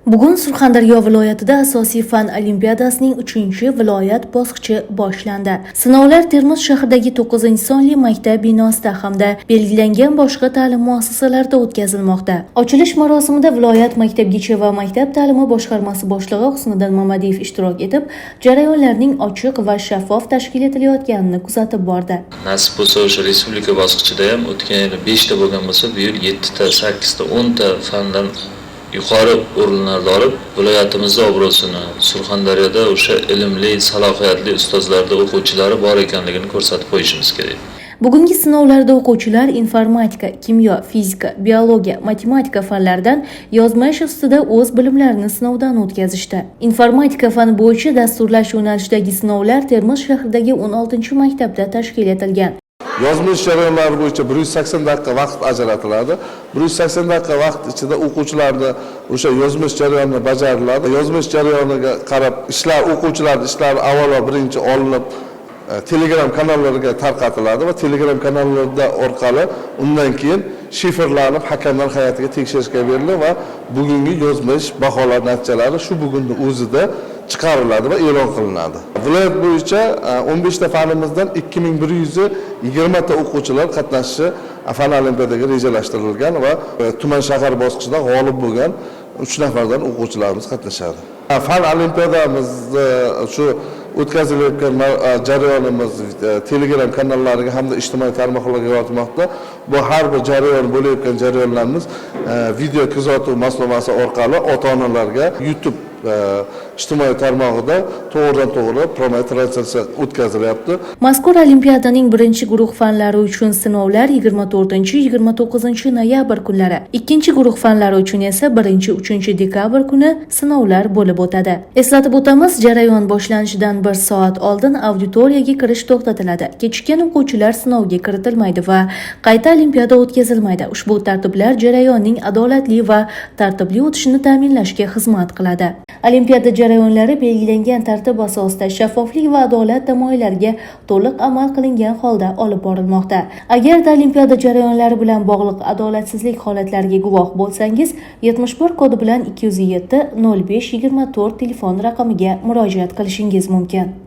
Bugun Surxondaryo viloyatida asosiy fan olimpiadasining 3-viloyat bosqichi boshlandi. Sinovlar Termiz shahridagi 9-sonli maktab binosida hamda belgilangan boshqa ta'lim muassasalarida o'tkazilmoqda. Ochilish marosimida viloyat maktabgacha va maktab ta'limi boshqarmasi boshlig'i Husniddin Mamadiyev ishtirok etib, jarayonlarning ochiq va shaffof tashkil etilayotganini kuzatib bordi. Nasib bo'lsa, o'sha respublika bosqichida ham o'tgan yili 5 ta bo'lgan bo'lsa, bu yil 7 ta, 8 ta, 10 ta fandan yuqori o'rinlarda olib, viloyatimizda obro'sini, Surxondaryoda o'sha ilmli, salohiyatli ustozlarda o'quvchilari bor ekanligini ko'rsatib qo'yishimiz kerak. Bugungi sinovlarda o'quvchilar informatika, kimyo, fizika, biologiya, matematika fanlaridan yozma ish ustida o'z bilimlarini sinovdan o'tkazishdi. Informatika fani bo'yicha dasturlash yo'nalishidagi sinovlar Termiz shahridagi 16-maktabda tashkil etilgan. Yozma ish jarayonlari bo'yicha 180 daqiqa vaqt ajratiladi. 180 daqiqa vaqt ichida o'quvchilarni o'sha yozma ish jarayoni bajariladi. Yozma ish jarayoniga qarab o'quvchilar ishlari avvalo birinchi olinib Telegram kanallariga tarqatiladi va Telegram kanallarida orqali undan keyin shifrlanib hakamlar hay'atiga tekshirishga beriladi va bugungi yozma ish baholar natijalari shu bugunning o'zida chiqariladi va e'lon qilinadi. Viloyat bo'yicha 15 ta fanimizdan 2120 ta o'quvchilar qatnashishi fan olimpiadaga rejalashtirilgan va tuman shahar bosqichida g'olib bo'lgan 3 nafardan o'quvchilarimiz qatnashadi. Fan olimpiadamizni shu o'tkazilayotgan jarayonimiz Telegram kanallariga hamda ijtimoiy tarmoqlarga yoritmoqda. Bu har bir jarayon bo'layotgan jarayonlarimiz video kuzatuv moslamasi orqali ota-onalarga YouTube ijtimoiy tarmog'ida to'g'ridan-to'g'ri promot translyatsiya o'tkazilyapti. Mazkur olimpiadaning birinchi guruh fanlari uchun sinovlar 24-29 noyabr kunlari, ikkinchi guruh fanlari uchun esa 1-3 dekabr kuni sinovlar bo'lib o'tadi. Eslatib o'tamiz, jarayon boshlanishidan 1 soat oldin auditoriyaga kirish to'xtatiladi. Kechikkan o'quvchilar sinovga kiritilmaydi va qayta olimpiada o'tkazilmaydi. Ushbu tartiblar jarayonning adolatli va tartibli o'tishini ta'minlashga xizmat qiladi. Olimpiada jarayonlari belgilangan tartib asosida shaffoflik va adolat tamoyillariga to'liq amal qilingan holda olib borilmoqda. Agarda olimpiada jarayonlari bilan bog'liq adolatsizlik holatlariga guvoh bo'lsangiz, 71 kodi bilan 207 05 24 telefon raqamiga murojaat qilishingiz mumkin.